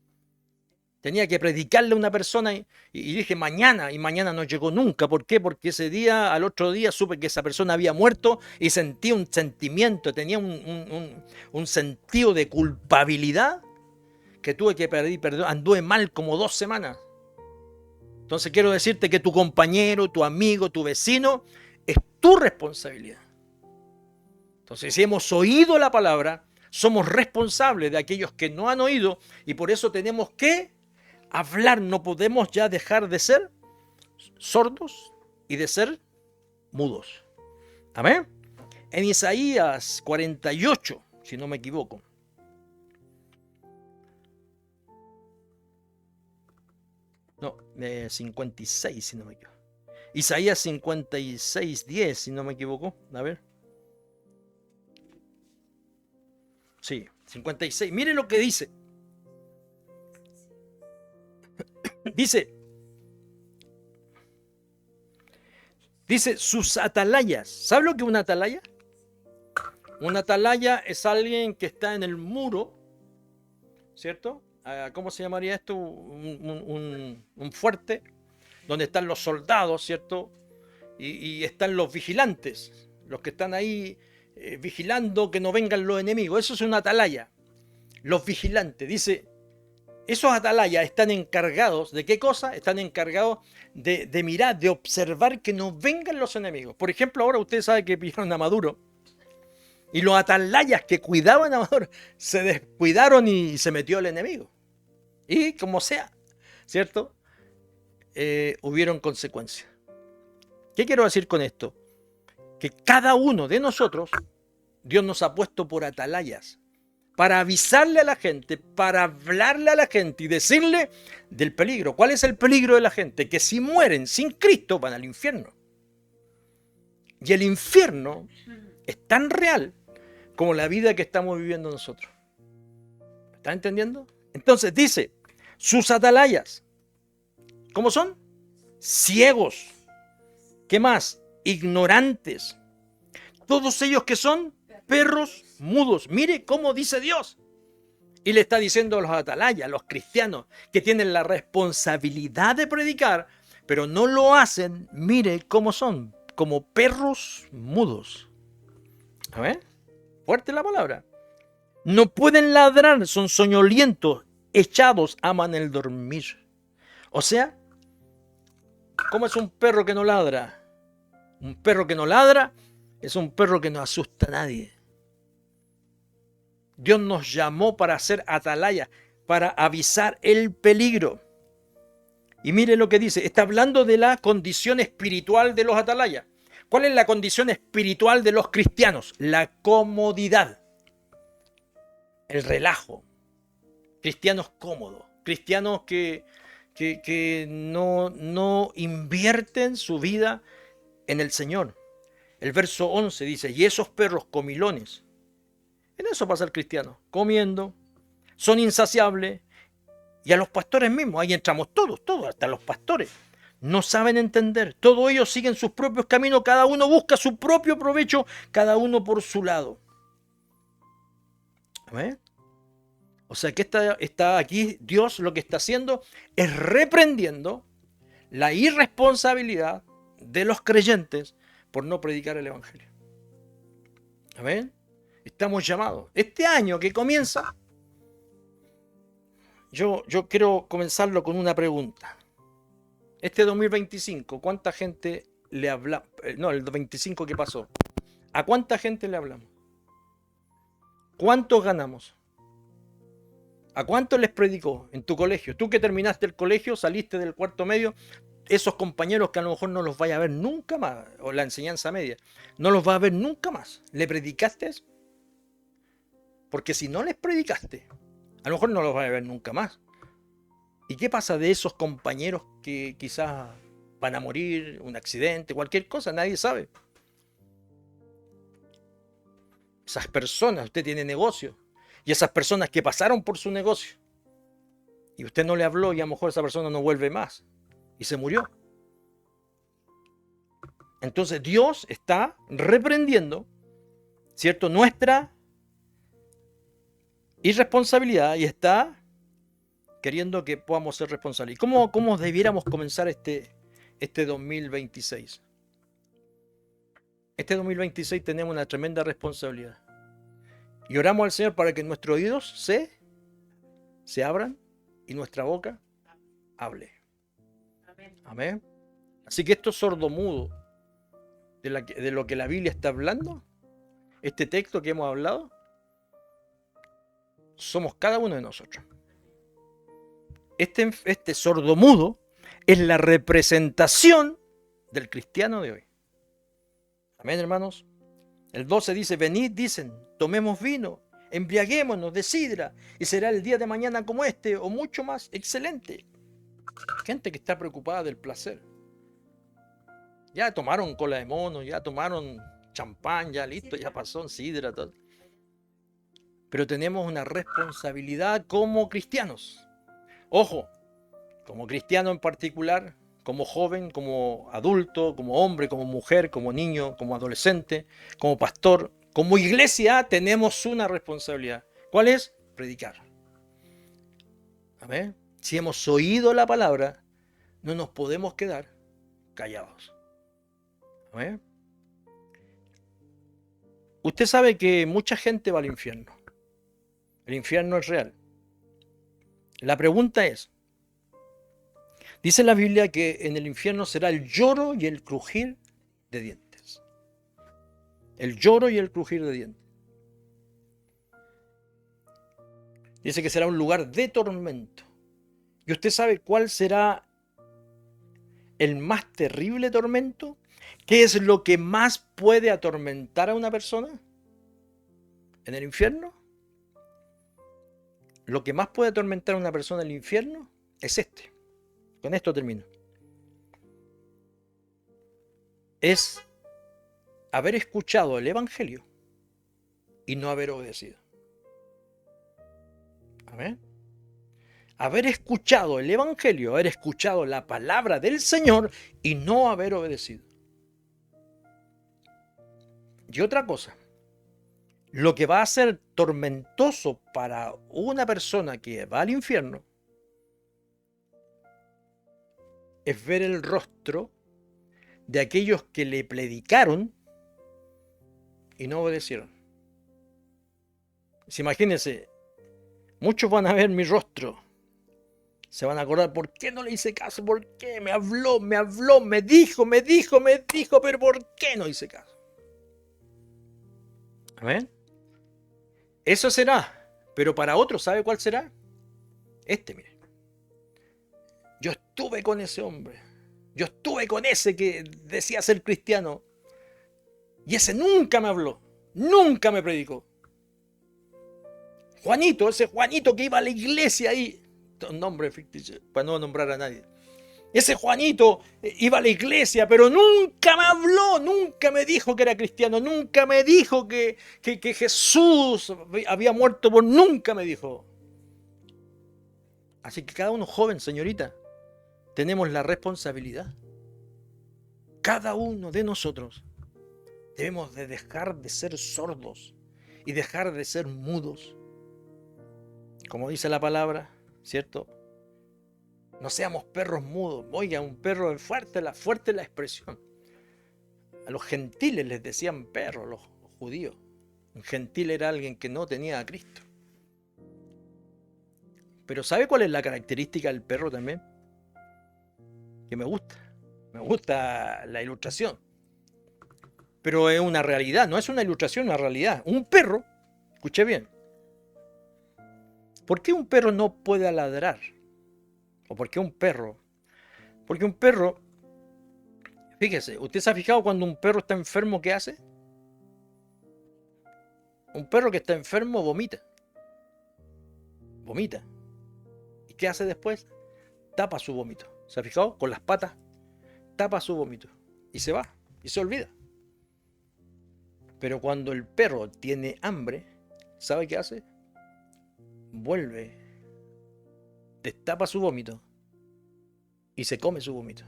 Tenía que predicarle a una persona y dije mañana, y mañana no llegó nunca. ¿Por qué? Porque ese día, al otro día, supe que esa persona había muerto y sentí un sentimiento, tenía un sentido de culpabilidad que tuve que pedir perdón. Anduve mal como 2 semanas. Entonces quiero decirte que tu compañero, tu amigo, tu vecino, es tu responsabilidad. Entonces si hemos oído la palabra, somos responsables de aquellos que no han oído y por eso tenemos que hablar. No podemos ya dejar de ser sordos y de ser mudos. Amén. En Isaías 48, si no me equivoco. No, 56, si no me equivoco. Isaías 56, 10, si no me equivoco. A ver. Sí, 56. Mire lo que dice. Dice sus atalayas. ¿Sabe lo que es una atalaya? Una atalaya es alguien que está en el muro, ¿cierto? ¿Cómo se llamaría esto? Un fuerte, donde están los soldados, ¿cierto? Y están los vigilantes, los que están ahí vigilando que no vengan los enemigos. Eso es una atalaya. Los vigilantes, dice, esos atalayas están encargados, ¿de qué cosa? Están encargados de mirar, de observar que no vengan los enemigos. Por ejemplo, ahora usted sabe que pillaron a Maduro. Y los atalayas que cuidaban a Maduro se descuidaron y se metió el enemigo. Y como sea, ¿cierto? Hubieron consecuencias. ¿Qué quiero decir con esto? Que cada uno de nosotros, Dios nos ha puesto por atalayas para avisarle a la gente, para hablarle a la gente y decirle del peligro. ¿Cuál es el peligro de la gente? Que si mueren sin Cristo van al infierno. Y el infierno es tan real como la vida que estamos viviendo nosotros. ¿Me están entendiendo? Entonces dice, sus atalayas, ¿cómo son? Ciegos. ¿Qué más? Ignorantes. Todos ellos que son perros mudos. Mire cómo dice Dios. Y le está diciendo a los atalayas, los cristianos, que tienen la responsabilidad de predicar, pero no lo hacen. Mire cómo son, como perros mudos. A ver, fuerte la palabra. No pueden ladrar, son soñolientos, echados, aman el dormir. O sea, ¿cómo es un perro que no ladra? Un perro que no ladra es un perro que no asusta a nadie. Dios nos llamó para ser atalaya, para avisar el peligro. Y mire lo que dice, está hablando de la condición espiritual de los atalayas. ¿Cuál es la condición espiritual de los cristianos? La comodidad, el relajo. Cristianos cómodos, cristianos que no invierten su vida en el Señor. El verso 11 dice, y esos perros comilones, en eso pasa el cristiano, comiendo, son insaciables, y a los pastores mismos, ahí entramos todos, hasta los pastores, no saben entender, todos ellos siguen sus propios caminos, cada uno busca su propio provecho, cada uno por su lado. ¿Ven? O sea que está aquí, Dios lo que está haciendo es reprendiendo la irresponsabilidad de los creyentes por no predicar el evangelio. ¿Amén? Estamos llamados. Este año que comienza, yo quiero comenzarlo con una pregunta. Este 2025, ¿cuánta gente le hablamos? No, el 25 que pasó. ¿A cuánta gente le hablamos? ¿Cuántos ganamos? ¿A cuántos les predicó en tu colegio? Tú que terminaste el colegio, saliste del cuarto medio, esos compañeros que a lo mejor no los vaya a ver nunca más, o la enseñanza media, no los va a ver nunca más. ¿Le predicaste eso? Porque si no les predicaste, a lo mejor no los vas a ver nunca más. ¿Y qué pasa de esos compañeros que quizás van a morir, un accidente, cualquier cosa? Nadie sabe. Esas personas, usted tiene negocio, y esas personas que pasaron por su negocio, y usted no le habló, y a lo mejor esa persona no vuelve más, y se murió. Entonces Dios está reprendiendo, ¿cierto?, nuestra irresponsabilidad y está queriendo que podamos ser responsables. ¿Y cómo debiéramos comenzar este 2026? Este 2026 tenemos una tremenda responsabilidad. Y oramos al Señor para que nuestros oídos se abran y nuestra boca hable. Amén. Así que esto sordomudo de lo que la Biblia está hablando, este texto que hemos hablado, somos cada uno de nosotros. Este sordomudo es la representación del cristiano de hoy. Amén, hermanos. El 12 dice, venid, dicen, tomemos vino, embriaguémonos de sidra, y será el día de mañana como este, o mucho más excelente. Gente que está preocupada del placer. Ya tomaron cola de mono, ya tomaron champán, ya listo, ya pasó sidra, todo. Pero tenemos una responsabilidad como cristianos. Ojo, como cristiano en particular, como joven, como adulto, como hombre, como mujer, como niño, como adolescente, como pastor, como iglesia, tenemos una responsabilidad. ¿Cuál es? Predicar. Amén. Si hemos oído la palabra, no nos podemos quedar callados. Amén. Usted sabe que mucha gente va al infierno. El infierno es real. La pregunta es, dice la Biblia que en el infierno será el lloro y el crujir de dientes. El lloro y el crujir de dientes. Dice que será un lugar de tormento. ¿Y usted sabe cuál será el más terrible tormento? ¿Qué es lo que más puede atormentar a una persona en el infierno? Lo que más puede atormentar a una persona en el infierno es este. Con esto termino. Es haber escuchado el Evangelio y no haber obedecido. Amén. Haber escuchado el Evangelio, haber escuchado la palabra del Señor y no haber obedecido. Y otra cosa, lo que va a ser tormentoso para una persona que va al infierno es ver el rostro de aquellos que le predicaron y no obedecieron. Imagínense, muchos van a ver mi rostro, se van a acordar, ¿por qué no le hice caso? ¿Por qué? Me habló, me dijo, pero ¿por qué no hice caso? ¿Amén? Eso será, pero para otros, ¿sabe cuál será? Mire. Yo estuve con ese hombre, yo estuve con ese que decía ser cristiano, y ese nunca me habló, nunca me predicó. Juanito, ese Juanito que iba a la iglesia ahí, un nombre ficticio, para no nombrar a nadie. Ese Juanito iba a la iglesia, pero nunca me habló, nunca me dijo que era cristiano, nunca me dijo que Jesús había muerto por... Nunca me dijo. Así que cada uno joven, señorita, tenemos la responsabilidad. Cada uno de nosotros debemos de dejar de ser sordos y dejar de ser mudos. Como dice la palabra, ¿cierto? No seamos perros mudos. Oiga, un perro es fuerte la expresión. A los gentiles les decían perros, los judíos. Un gentil era alguien que no tenía a Cristo. Pero ¿sabe cuál es la característica del perro también? Que me gusta. Me gusta la ilustración. Pero es una realidad, no es una ilustración, es una realidad. Un perro, escuche bien. ¿Por qué un perro no puede ladrar? ¿O por qué un perro? Porque un perro, fíjese, ¿usted se ha fijado cuando un perro está enfermo qué hace? Un perro que está enfermo vomita. Vomita. ¿Y qué hace después? tapa su vómito. ¿Se ha fijado? Con las patas tapa su vómito y se va y se olvida. Pero cuando el perro tiene hambre, ¿sabe qué hace? Vuelve, destapa su vómito y se come su vómito.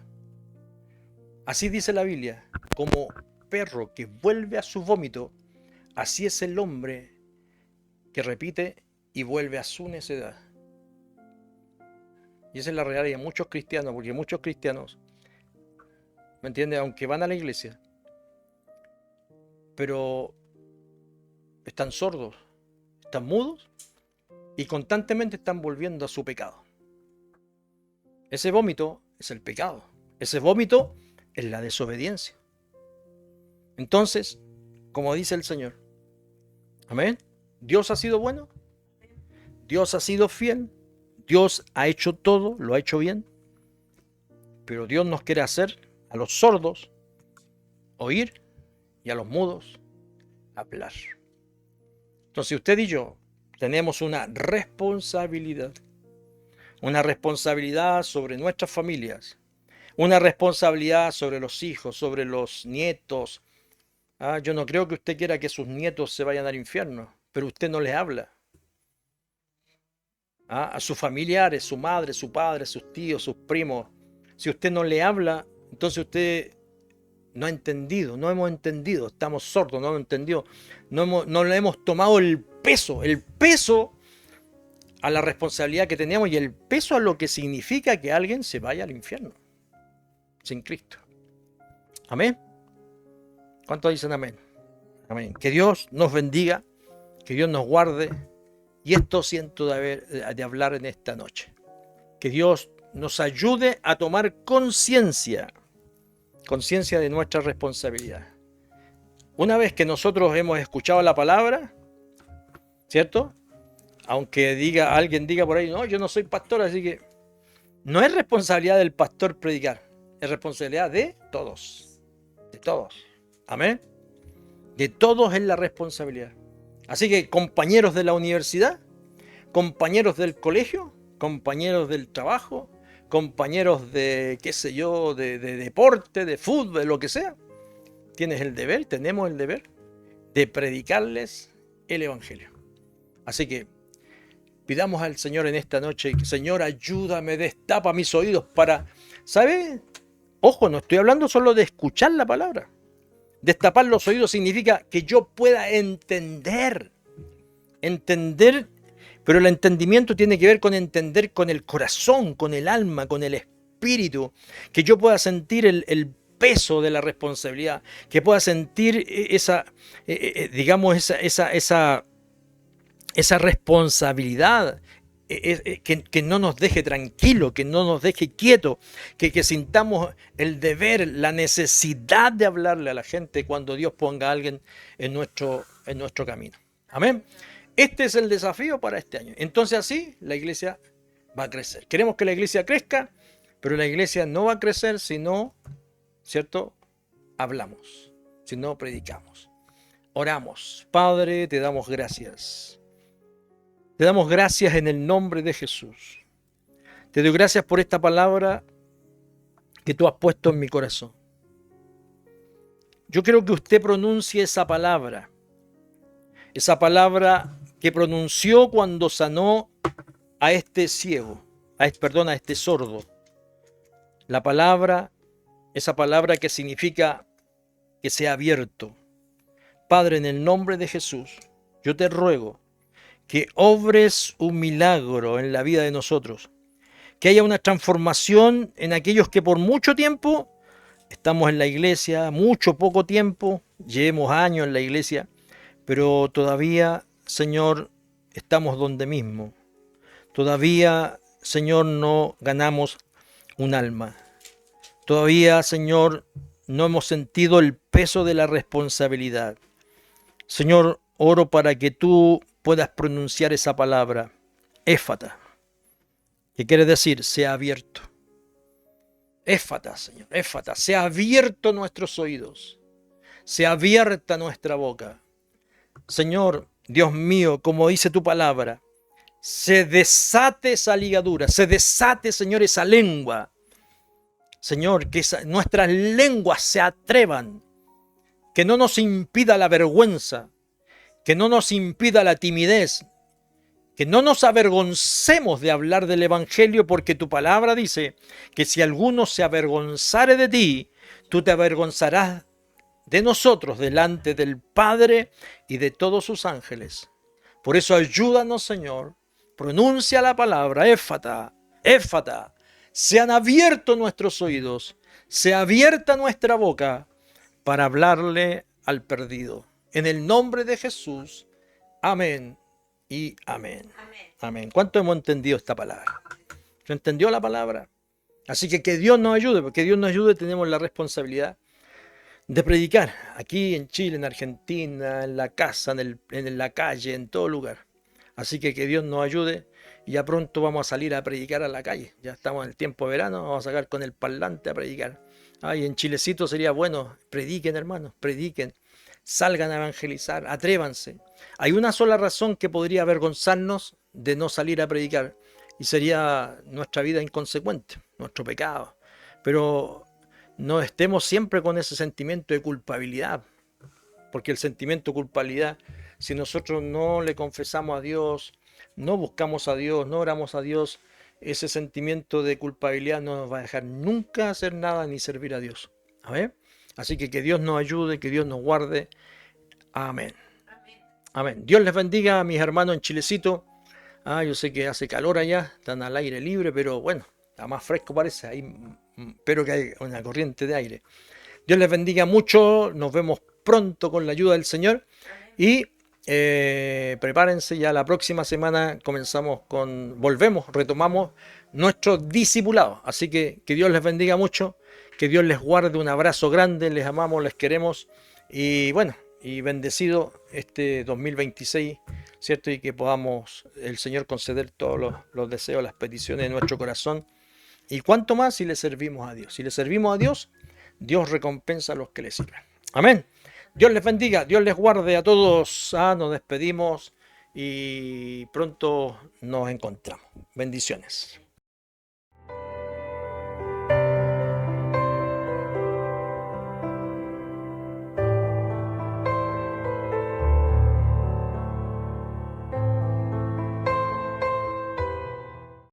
Así dice la Biblia, como perro que vuelve a su vómito, así es el hombre que repite y vuelve a su necedad. Y esa es la realidad de muchos cristianos, porque muchos cristianos, ¿me entiendes? Aunque van a la iglesia, pero están sordos, están mudos y constantemente están volviendo a su pecado. Ese vómito es el pecado. Ese vómito es la desobediencia. Entonces, como dice el Señor, amén, Dios ha sido bueno, Dios ha sido fiel, Dios ha hecho todo, lo ha hecho bien, pero Dios nos quiere hacer a los sordos oír y a los mudos hablar. Entonces usted y yo tenemos una responsabilidad sobre nuestras familias, una responsabilidad sobre los hijos, sobre los nietos. Yo no creo que usted quiera que sus nietos se vayan al infierno, pero usted no les habla. A sus familiares, su madre, su padre, sus tíos, sus primos. Si usted no le habla, entonces usted no ha entendido, no hemos entendido, estamos sordos, no hemos entendido, no le hemos tomado el peso a la responsabilidad que tenemos y el peso a lo que significa que alguien se vaya al infierno sin Cristo. Amén. ¿Cuántos dicen amén? Amén. Que Dios nos bendiga, que Dios nos guarde, y esto siento de hablar en esta noche. Que Dios nos ayude a tomar conciencia de nuestra responsabilidad. Una vez que nosotros hemos escuchado la palabra, ¿cierto? Aunque alguien diga por ahí, no, yo no soy pastor, así que no es responsabilidad del pastor predicar, es responsabilidad de todos. De todos. Amén. De todos es la responsabilidad. Así que compañeros de la universidad, compañeros del colegio, compañeros del trabajo, compañeros de, qué sé yo, de deporte, de fútbol, de lo que sea, tenemos el deber de predicarles el evangelio. Así que pidamos al Señor en esta noche, Señor, ayúdame, destapa mis oídos para, ¿sabe? Ojo, no estoy hablando solo de escuchar la palabra. Destapar los oídos significa que yo pueda entender, pero el entendimiento tiene que ver con entender con el corazón, con el alma, con el espíritu, que yo pueda sentir el peso de la responsabilidad, que pueda sentir esa responsabilidad, que no nos deje tranquilo, que no nos deje quieto, que sintamos el deber, la necesidad de hablarle a la gente cuando Dios ponga a alguien en nuestro camino. Amén. Este es el desafío para este año. Entonces así la iglesia va a crecer. Queremos que la iglesia crezca, pero la iglesia no va a crecer si no, ¿cierto? Hablamos, si no predicamos. Oramos. Padre, te damos gracias. Te damos gracias en el nombre de Jesús. Te doy gracias por esta palabra que tú has puesto en mi corazón. Yo quiero que usted pronuncie esa palabra que pronunció cuando sanó a este ciego, a este sordo. Esa palabra que significa que sea abierto. Padre, en el nombre de Jesús, yo te ruego que obres un milagro en la vida de nosotros, que haya una transformación en aquellos que por mucho tiempo estamos en la iglesia, poco tiempo, llevemos años en la iglesia, pero todavía, Señor, estamos donde mismo. Todavía, Señor, no ganamos un alma. Todavía, Señor, no hemos sentido el peso de la responsabilidad. Señor, oro para que tú puedas pronunciar esa palabra, éfata, que quiere decir, sea abierto. Éfata, Señor, éfata, sea abierto nuestros oídos, sea abierta nuestra boca. Señor, Dios mío, como dice tu palabra, se desate esa ligadura, se desate, Señor, esa lengua. Señor, que nuestras lenguas se atrevan, que no nos impida la vergüenza, que no nos impida la timidez, que no nos avergoncemos de hablar del Evangelio, porque tu palabra dice que si alguno se avergonzare de ti, tú te avergonzarás de nosotros delante del Padre y de todos sus ángeles. Por eso ayúdanos, Señor, pronuncia la palabra, éfata, éfata. Sean abiertos nuestros oídos, sea abierta nuestra boca para hablarle al perdido. En el nombre de Jesús, amén y amén. Amén. ¿Cuánto hemos entendido esta palabra? ¿Se entendió la palabra? Así que Dios nos ayude, porque Dios nos ayude, tenemos la responsabilidad de predicar aquí en Chile, en Argentina, en la casa, en la calle, en todo lugar. Así que Dios nos ayude y ya pronto vamos a salir a predicar a la calle. Ya estamos en el tiempo de verano, vamos a sacar con el parlante a predicar. Ay, en Chilecito sería bueno, prediquen hermanos, prediquen, salgan a evangelizar, atrévanse. Hay una sola razón que podría avergonzarnos de no salir a predicar y sería nuestra vida inconsecuente, nuestro pecado. Pero no estemos siempre con ese sentimiento de culpabilidad, porque el sentimiento de culpabilidad, si nosotros no le confesamos a Dios, no buscamos a Dios, no oramos a Dios, ese sentimiento de culpabilidad no nos va a dejar nunca hacer nada ni servir a Dios. A ver, así que Dios nos ayude, que Dios nos guarde. Amén. Amén. Dios les bendiga a mis hermanos en Chilecito. Yo sé que hace calor allá, están al aire libre, pero bueno, está más fresco parece. Ahí, espero que haya una corriente de aire. Dios les bendiga mucho. Nos vemos pronto con la ayuda del Señor. Y prepárense, ya la próxima semana retomamos nuestro discipulado. Así que Dios les bendiga mucho, que Dios les guarde, un abrazo grande, les amamos, les queremos y bueno, y bendecido este 2026, ¿cierto? Y que podamos el Señor conceder todos los deseos, las peticiones de nuestro corazón. Y cuánto más si le servimos a Dios. Si le servimos a Dios, Dios recompensa a los que le sirven. Amén. Dios les bendiga, Dios les guarde a todos. Nos despedimos y pronto nos encontramos. Bendiciones.